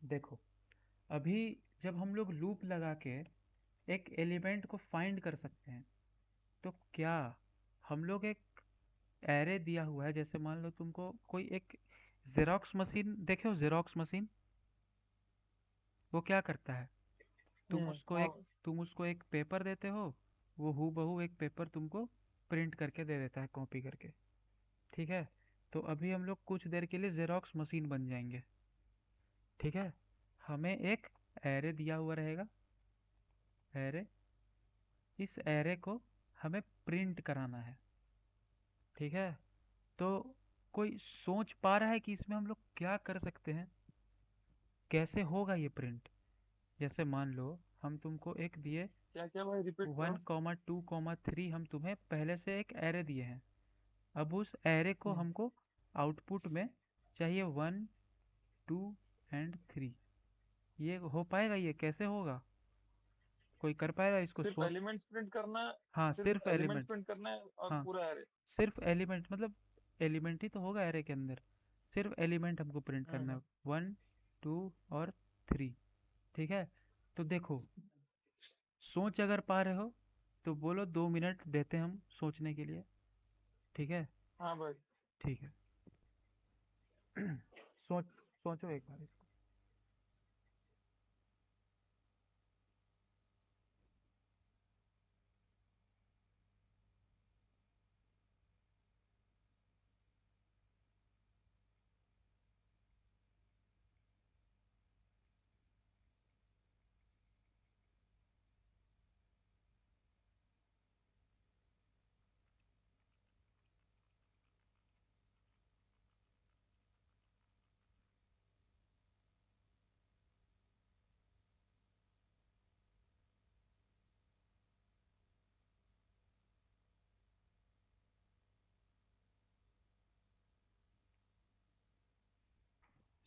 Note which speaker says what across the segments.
Speaker 1: देखो, अभी जब हम लोग लूप लगा के एक एलिमेंट को फाइंड कर सकते हैं, तो क्या हम लोग एक एरे दिया हुआ है, जैसे मान लो तुमको कोई एक जेरोक्स मशीन देखे हो, जेरोक्स मशीन वो क्या करता है,
Speaker 2: हाँ।
Speaker 1: तुम उसको एक पेपर देते हो, वो हूबहू एक पेपर तुमको प्रिंट करके दे देता है, कॉपी करके। ठीक है, तो अभी हम लोग कुछ देर के लिए जेरोक्स मशीन बन जाएंगे। ठीक है, हमें एक एरे दिया हुआ रहेगा, एरे, इस एरे को हमें प्रिंट कराना है। ठीक है, तो कोई सोच पा रहा है कि इसमें हम लोग क्या कर सकते हैं, कैसे होगा ये प्रिंट? जैसे मान लो हम तुमको एक दिए,
Speaker 2: क्या क्या भाई, रिपीट
Speaker 1: वन
Speaker 2: करो।
Speaker 1: कॉमा टू कॉमा थ्री हम तुम्हें पहले से एक एरे दिए हैं। अब उस एरे को
Speaker 2: हम्म।
Speaker 1: हमको आउटपुट में चाहिए वन, टू एंड थ्री। ये हो पाएगा? ये कैसे होगा? कोई कर पाएगा इसको?
Speaker 2: सिर्फ
Speaker 1: सोच।
Speaker 2: एलिमेंट्स प्रिंट करना है?
Speaker 1: हाँ,
Speaker 2: सिर्फ
Speaker 1: सिर्फ
Speaker 2: एलिमेंट्स
Speaker 1: एलिमेंट्स।
Speaker 2: प्रिंट करना है और
Speaker 1: हाँ,
Speaker 2: पूरा एरे?
Speaker 1: सिर्फ एलिमेंट, मतलब एलिमेंट ही तो होगा एरे के अंदर। सिर्फ एलिमेंट हमको प्रिंट करना
Speaker 2: हम्म।
Speaker 1: है, वन, टू और थ्री। ठीक है, तो देखो, सोच अगर पा रहे हो तो बोलो, 2 मिनट देते हैं हम सोचने के लिए। ठीक है।
Speaker 2: हाँ भाई।
Speaker 1: ठीक है। सोच, सोचो एक बार इसको।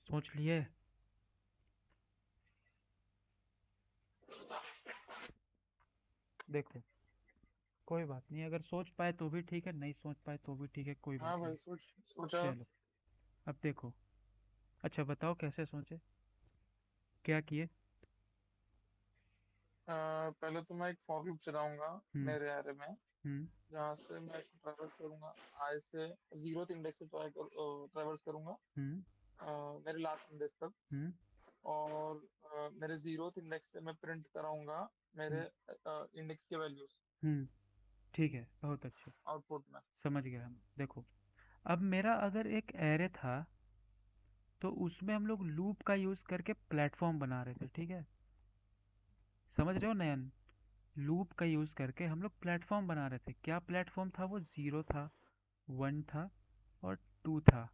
Speaker 1: सोच लिए? देखो, कोई बात नहीं, अगर सोच पाए तो भी ठीक है, नहीं सोच पाए तो भी ठीक है, कोई
Speaker 2: हाँ
Speaker 1: बात नहीं।
Speaker 2: भाई, सोचा।
Speaker 1: चलो, अब देखो। अच्छा बताओ कैसे सोचे, क्या किए?
Speaker 2: पहले तो मैं एक फॉर लूप चलाऊंगा
Speaker 1: हम्म।
Speaker 2: मेरे एरे में,
Speaker 1: हम्म।
Speaker 2: जहाँ से मैं ट्रैवर्स करूंगा। आई से जीरो इंडेक्स से ट्रैवर्स करूंगा
Speaker 1: हम्म।
Speaker 2: मेरे लास्ट इंडेक्स तक।
Speaker 1: हम्म।
Speaker 2: और मेरे जीरो इंडेक्स से मैं प्रिंट कराऊंगा मेरे
Speaker 1: हम्म।
Speaker 2: इंडेक्स के वैल्यूज
Speaker 1: हम्म। ठीक है, बहुत अच्छे।
Speaker 2: आउटपुट में।
Speaker 1: समझ गए हम। देखो, अब मेरा अगर एक एरे था, तो उसमें हम लोग लूप का यूज करके प्लेटफॉर्म बना रहे थे। ठीक है, समझ रहे हो नयन? लूप का यूज करके हम लोग प्लेटफॉर्म बना रहे थे। क्या प्लेटफॉर्म था वो? जीरो था, वन था और टू था।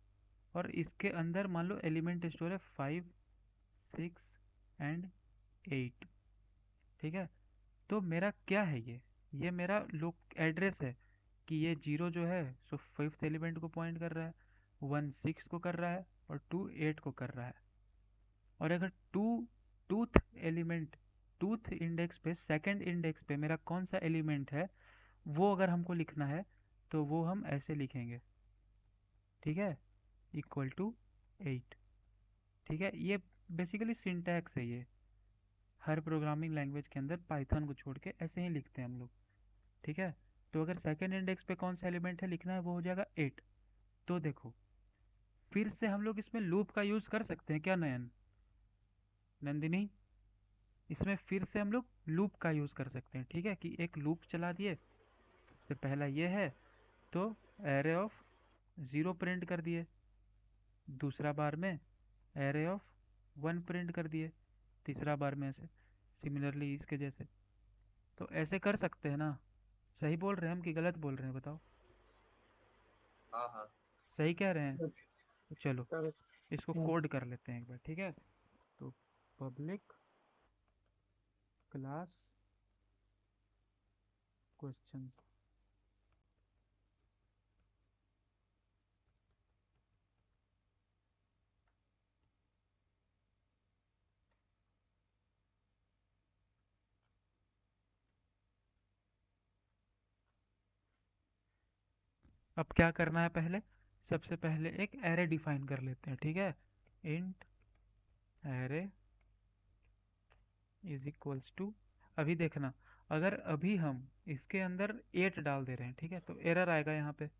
Speaker 1: और इसके अंदर मान लो एलिमेंट स्टोर है फाइव, सिक्स एंड एट। ठीक है, तो मेरा क्या है ये मेरा लोक एड्रेस है, कि ये जीरो जो है सो फिफ्थ एलिमेंट को पॉइंट कर रहा है, वन सिक्स को कर रहा है और टू एट को कर रहा है। और अगर two tooth element, tooth index पे, सेकंड इंडेक्स पे मेरा कौन सा एलिमेंट है, वो अगर हमको लिखना है, तो वो हम ऐसे लिखेंगे। ठीक है, इक्वल टू एट। ठीक है, ये बेसिकली सिंटैक्स है ये। हर प्रोग्रामिंग लैंग्वेज के अंदर पाइथन को छोड़ के ऐसे ही लिखते हैं हम लोग। ठीक है, तो अगर सेकंड इंडेक्स पे कौन सा एलिमेंट है लिखना है, वो हो जाएगा एट। तो देखो, फिर से हम लोग इसमें लूप का यूज कर सकते हैं क्या नयन, नंदिनी? इसमें फिर से हम लोग लूप का यूज कर सकते हैं। ठीक है, कि एक लूप चला दिए। सबसे पहला ये है, तो एरे ऑफ जीरो प्रिंट कर दिए, दूसरा बार में एरे ऑफ वन प्रिंट कर दिए, तीसरा बार में ऐसे, सिमिलरली इसके जैसे। तो ऐसे कर सकते हैं ना? सही बोल रहे हैं हम कि गलत बोल रहे हैं, बताओ?
Speaker 3: हाँ हाँ।
Speaker 1: सही कह रहे हैं? तो चलो
Speaker 2: करेक्ट।
Speaker 1: इसको कोड कर लेते हैं एक बार। ठीक है, तो पब्लिक क्लास क्वेश्चन। अब क्या करना है, पहले सबसे पहले एक एरे डिफाइन कर लेते हैं। ठीक है, int array is equals to, अभी देखना, अगर अभी हम इसके अंदर 8 डाल दे रहे हैं, ठीक है, तो एरर आएगा यहाँ पे।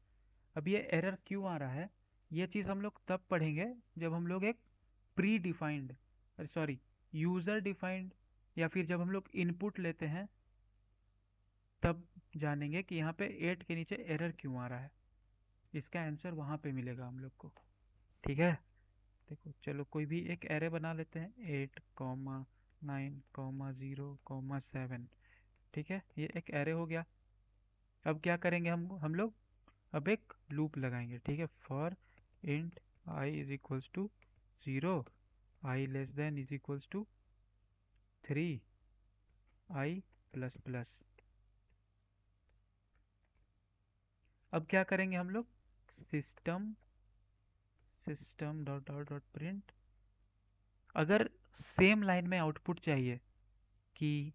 Speaker 1: अब ये एरर क्यों आ रहा है, ये चीज़ हम लोग तब पढ़ेंगे जब हम लोग एक pre defined, sorry, user defined, या फिर जब हम लोग इनपुट लेते हैं तब जानेंगे कि यहाँ पे 8 के नीचे एरर क्यों आ रहा है। इसका आंसर वहाँ पे मिलेगा हम लोग को, ठीक है। देखो चलो कोई भी एक एरे बना लेते हैं, 8,9,0,7, ठीक है, ये एक एरे हो गया। अब क्या करेंगे हम लोग, अब एक लूप लगाएंगे, ठीक है, for int i is equals to 0, i less than is equals to 3, i plus plus. अब क्या करेंगे हम लोग, system system dot dot dot print, अगर सेम लाइन में आउटपुट चाहिए कि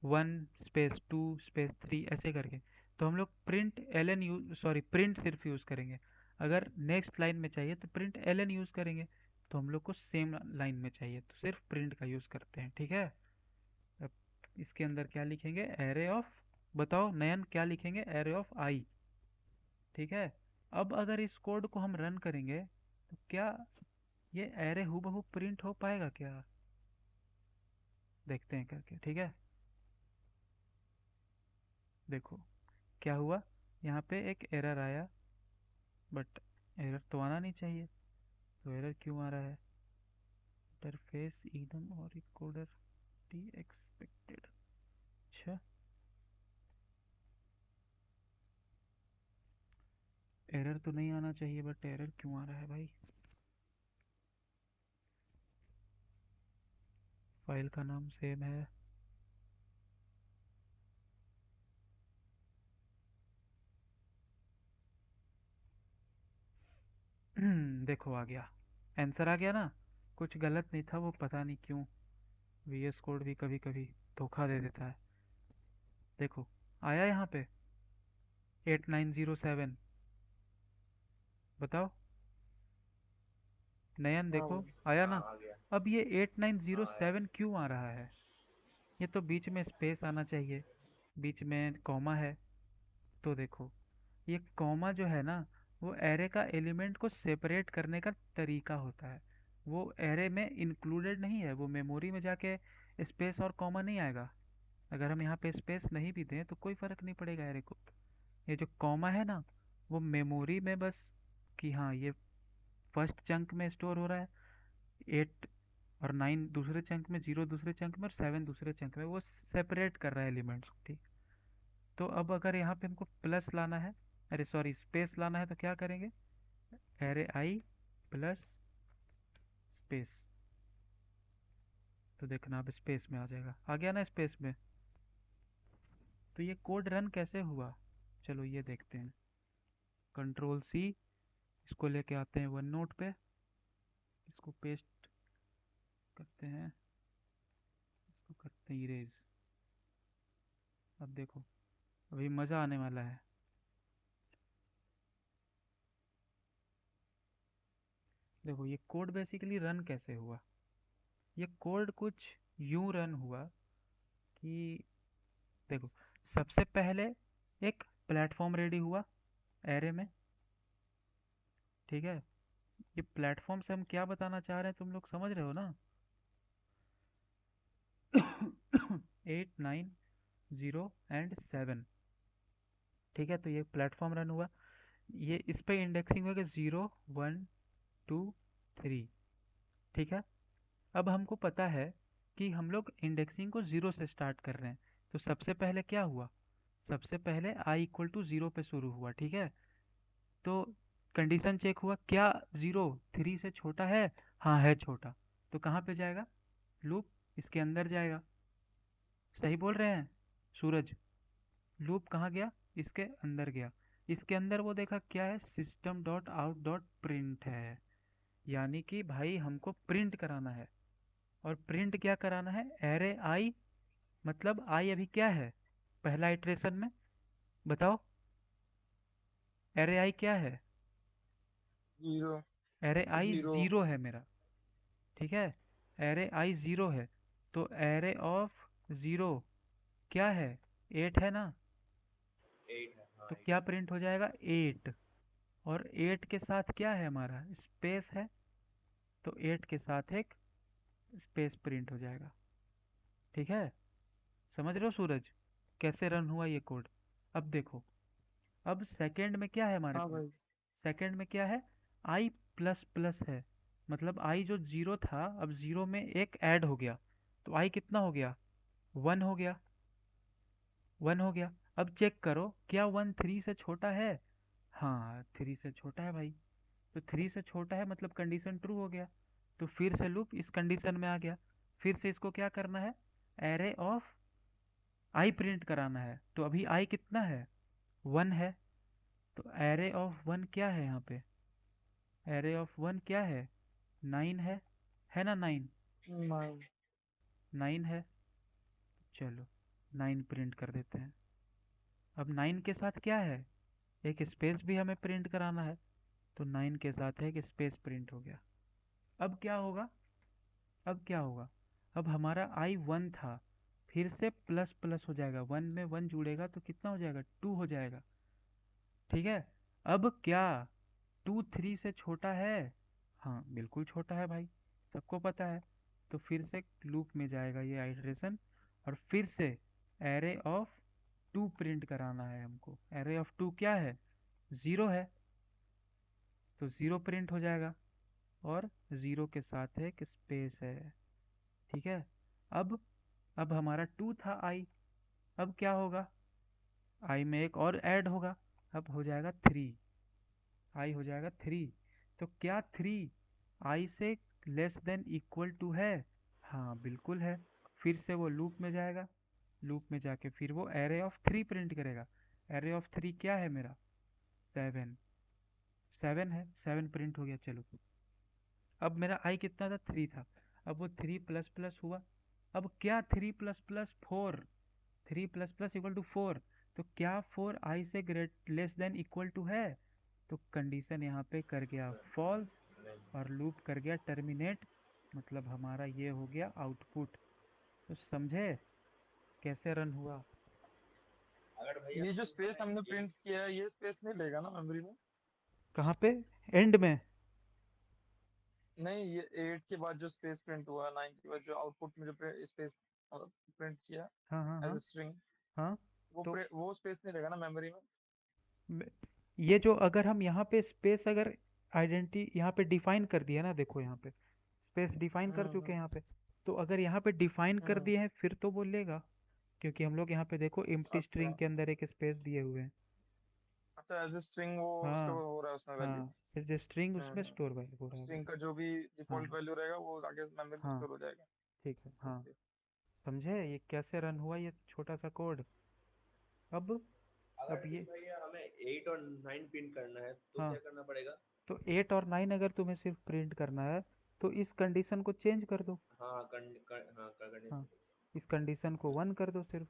Speaker 1: 1 स्पेस 2 स्पेस 3 ऐसे करके, तो हम लोग print L N use, sorry, print सिर्फ यूज़ करेंगे। अगर नेक्स्ट लाइन में चाहिए तो प्रिंट एल एन यूज़ करेंगे। तो हम लोग को सेम लाइन में चाहिए तो सिर्फ प्रिंट का यूज़ करते हैं, ठीक है। अब इसके अंदर क्या लिखेंगे, एरे ऑफ, बताओ नयन क्या लिखेंगे, एरे ऑफ आई, ठीक है। अब अगर इस कोड को हम रन करेंगे तो क्या ये एरे हूबहू प्रिंट हो पाएगा क्या, देखते हैं करके, ठीक है। देखो क्या हुआ, यहाँ पे एक एरर आया, बट एरर तो आना नहीं चाहिए, तो एरर क्यों आ रहा है, इंटरफेस एकदम और इकोडर डी एक्सपेक्टेड, अच्छा एरर तो नहीं आना चाहिए, बट एरर क्यों आ रहा है भाई। फाइल का नाम सेम है, देखो आ गया, आंसर आ गया ना, कुछ गलत नहीं था वो, पता नहीं क्यों वीएस कोड भी कभी कभी धोखा दे देता है। देखो आया यहाँ पे 8907, बताओ नयन,
Speaker 2: हाँ
Speaker 1: देखो
Speaker 2: भाई।
Speaker 1: आया
Speaker 3: हाँ
Speaker 1: ना।
Speaker 3: आ गया।
Speaker 1: अब ये
Speaker 3: हाँ आया।
Speaker 1: 8907 क्यों आ रहा है, ये तो बीच में स्पेस आना चाहिए, बीच में कॉमा है। तो देखो ये कॉमा जो है ना, वो एरे का एलिमेंट को सेपरेट करने का तरीका होता है, वो एरे में इंक्लूडेड नहीं है, वो मेमोरी में जाके स्पेस और कॉमा नहीं आएगा। अगर हम यहाँ पे स्पेस नहीं भी दें तो कोई फर्क नहीं पड़ेगा एरे को। ये जो कॉमा है ना, वो मेमोरी में बस, कि हाँ ये फर्स्ट चंक में स्टोर हो रहा है, 8 और 9 दूसरे चंक में, 0 दूसरे चंक में और 7 दूसरे चंक में, वो सेपरेट कर रहा है एलिमेंट्स, ठीक। तो अब अगर यहाँ पे हमको प्लस लाना है, अरे सॉरी स्पेस लाना है, तो क्या करेंगे, एरे आई प्लस स्पेस, तो देखना अब स्पेस में आ जाएगा, आ गया ना स्पेस में। तो ये कोड रन कैसे हुआ, चलो ये देखते हैं। कंट्रोल सी, इसको लेके आते हैं वन नोट पे, इसको पेस्ट करते हैं, इसको करते हैं इरेज। अब देखो अभी मज़ा आने वाला है। देखो ये कोड बेसिकली रन कैसे हुआ, ये कोड कुछ यूं रन हुआ कि, देखो सबसे पहले एक प्लेटफॉर्म रेडी हुआ एरे में, ठीक है। ये प्लेटफॉर्म से हम क्या बताना चाह रहे हैं, तुम लोग समझ रहे हो ना। 8,9,0 एंड 7, ठीक है, तो ये प्लेटफॉर्म रन हुआ, ये इस पे इंडेक्सिंग होगा 0, 1, 2, 3, ठीक है। अब हमको पता है कि हम लोग इंडेक्सिंग को 0 से स्टार्ट कर रहे हैं, तो सबसे पहले क्या हुआ, सबसे पहले i इक्वल टू 0 पे शुरू हुआ, ठीक है। तो कंडीशन चेक हुआ, क्या 0 3 से छोटा है, हाँ है छोटा, तो कहाँ पे जाएगा, लूप इसके अंदर जाएगा। सही बोल रहे हैं सूरज, लूप कहाँ गया, इसके अंदर गया। इसके अंदर वो देखा क्या है, system dot out dot print है, यानी कि भाई हमको प्रिंट कराना है। और प्रिंट क्या कराना है, एरे आई, मतलब आई अभी क्या है पहला इटरेशन में, बताओ एरे आई क्या है,
Speaker 2: जीरो।
Speaker 1: एरे आई
Speaker 2: जीरो।
Speaker 1: 0 है मेरा, ठीक है। एरे आई 0 है, तो एरे ऑफ 0 क्या है, 8 है ना,
Speaker 3: 8 है, हाँ
Speaker 1: तो
Speaker 3: 8
Speaker 1: क्या
Speaker 3: है।
Speaker 1: प्रिंट हो जाएगा, 8। और 8 के साथ क्या है हमारा, स्पेस है, तो 8 के साथ एक स्पेस प्रिंट हो जाएगा। ठीक है, समझ रहे हो सूरज, कैसे रन हुआ ये कोड। अब देखो, अब सेकंड में क्या है हमारे
Speaker 2: हाँ
Speaker 1: पास,
Speaker 2: भाई।
Speaker 1: सेकंड में क्या है, आई प्लस प्लस है, मतलब आई जो जीरो था अब जीरो में एक ऐड हो गया, तो आई कितना हो गया, 1 हो गया, 1 हो गया। अब चेक करो क्या 1 3 से छोटा है, हाँ 3 से छोटा है भाई, तो 3 से छोटा है मतलब कंडीशन ट्रू हो गया, तो फिर से लूप इस कंडीशन में आ गया, फिर से इसको क्या करना है, एरे ऑफ आई प्रिंट कराना है, तो अभी आई कितना है, 1 है, तो एरे ऑफ 1 क्या है यहाँ पे, एरे ऑफ 1 क्या है, 9 है ना 9,
Speaker 2: नहीं।
Speaker 1: 9 है, चलो 9 प्रिंट कर देते हैं। अब 9 के साथ क्या है, एक स्पेस भी हमें प्रिंट कराना है, तो 9 के साथ एक स्पेस प्रिंट हो गया। अब क्या होगा, अब क्या होगा, अब हमारा आई 1 था, फिर से प्लस प्लस हो जाएगा, 1 में 1 जुड़ेगा तो कितना हो जाएगा, 2 हो जाएगा। ठीक है, अब क्या 2 3 से छोटा है, हाँ बिल्कुल छोटा है भाई, सबको पता है, तो फिर से लूप में जाएगा ये आइटरेशन, और फिर से एरे ऑफ 2 प्रिंट कराना है हमको, एरे ऑफ 2 क्या है, 0 है, तो 0 प्रिंट हो जाएगा, और 0 के साथ एक स्पेस है। ठीक है, अब हमारा 2 था आई, अब क्या होगा, आई में एक और ऐड होगा, अब हो जाएगा 3, आई हो जाएगा 3, तो क्या 3 आई से लेस देन इक्वल टू है, हाँ बिल्कुल है, फिर से वो लूप में जाएगा, लूप में जाके फिर वो एरे ऑफ 3 प्रिंट करेगा, एरे ऑफ 3 क्या है मेरा, 7, 7 है, 7 प्रिंट हो गया, चलो। अब मेरा आई कितना था, 3 था, अब वो 3 प्लस प्लस हुआ, अब क्या 3 plus plus 4, 3 plus plus equal to 4, तो क्या 4 आई से great less than equal to है, तो कंडीशन यहाँ पे कर गया फॉल्स,
Speaker 3: नहीं।
Speaker 1: और लूप कर गया टर्मिनेट, मतलब हमारा ये हो गया आउटपुट। तो समझे कैसे रन हुआ।
Speaker 3: अगर भैया
Speaker 2: ये जो
Speaker 3: सुनना
Speaker 2: स्पेस
Speaker 3: है
Speaker 2: हमने
Speaker 3: ये।
Speaker 2: प्रिंट किया है ये स्पेस नहीं लेगा ना मेमोरी में?
Speaker 1: कहाँ पे, एंड में,
Speaker 2: नहीं, ये 8 के बाद जो स्पेस प्रिंट हुआ, 9 के बाद जो आउटपुट में जो स्पेस प्रिंट किया
Speaker 1: हाँ हाँ
Speaker 2: एज
Speaker 1: हाँ
Speaker 2: ए स्ट्रिंग,
Speaker 1: हाँ, तो
Speaker 2: वो स्पेस नहीं लेगा ना मेमोरी में?
Speaker 1: मे- ये जो अगर हम यहाँ पे स्पेस अगर आइडेंटिटी यहाँ पे डिफाइन कर दिया ना, देखो यहाँ पे स्पेस डिफाइन कर चुके हैं
Speaker 2: हम्म।
Speaker 1: यहाँ पे, तो अगर यहाँ पे डिफाइन कर
Speaker 2: हम्म।
Speaker 1: दिए हैं फिर तो वो लेगा, क्योंकि हम लोग यहाँ पे देखो एम्प्टी
Speaker 2: अच्छा।
Speaker 1: स्ट्रिंग के अंदर एक स्पेस दिए हुए हैं।
Speaker 2: अच्छा, एज ए स्ट्रिंग वो
Speaker 1: हाँ
Speaker 2: स्टोर हो रहा है उसमें वैल्यू।
Speaker 1: हाँ, फिर स्ट्रिंग उसमें
Speaker 2: हम्म।
Speaker 1: स्टोर हो रहा है
Speaker 2: स्ट्रिंग
Speaker 1: बस।
Speaker 2: का जो भी
Speaker 1: हाँ
Speaker 2: डिफॉल्ट वैल्यू रहेगा वो आगे मेमोरी में
Speaker 1: हाँ,
Speaker 2: स्टोर हो जाएगा।
Speaker 1: ठीक है, हाँ,
Speaker 2: ओके।
Speaker 1: समझे ये कैसे रन हुआ ये छोटा सा कोड। अब
Speaker 3: अगर
Speaker 1: अब
Speaker 3: ठीक
Speaker 1: ये,
Speaker 3: भैया हमें 8 और 9 प्रिंट करना है तो
Speaker 1: हाँ,
Speaker 3: क्या करना पड़ेगा?
Speaker 1: तो 8 और 9 अगर तुम्हें सिर्फ प्रिंट करना है तो इस कंडीशन को चेंज कर दो,
Speaker 3: हाँ हाँ करने
Speaker 1: हाँ,
Speaker 3: से।
Speaker 1: इस कंडीशन को 1 कर दो सिर्फ,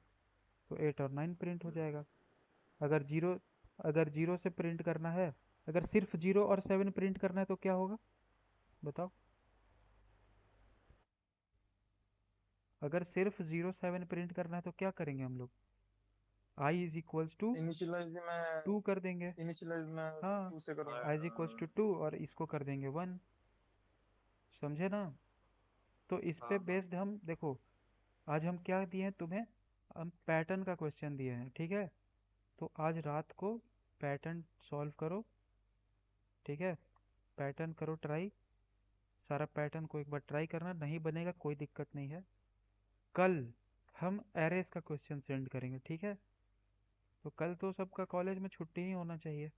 Speaker 1: तो 8 और 9 प्रिंट हो
Speaker 3: हम्म,
Speaker 1: जाएगा। अगर जीरो, अगर जीरो से प्रिंट करना है, अगर सिर्फ 0 और 7 प्रिंट करना है तो क्या होगा, बताओ, अगर सिर्फ 0 7 प्रिंट करना है तो क्या करेंगे हम लोग, आई इज इक्वल्स टू
Speaker 2: इनिशियलाइज में
Speaker 1: 2 कर देंगे,
Speaker 2: इनिशियलाइज में
Speaker 1: हाँ,
Speaker 2: 2 से
Speaker 3: हाँ
Speaker 2: करूंगा।
Speaker 1: आई इज इक्वल्स टू 2 और इसको कर देंगे 1, समझे ना। तो इस पे
Speaker 3: हाँ हाँ।
Speaker 1: बेस्ड हम देखो, आज हम क्या दिए हैं तुम्हें, हम पैटर्न का क्वेश्चन दिए हैं, ठीक है, तो आज रात को पैटर्न सॉल्व करो, ठीक है, पैटर्न करो ट्राई, सारा पैटर्न को एक बार ट्राई करना, नहीं बनेगा कोई दिक्कत नहीं है, कल हम एरेस का क्वेश्चन सेंड करेंगे, ठीक है, तो कल तो सबका कॉलेज में छुट्टी ही होना चाहिए।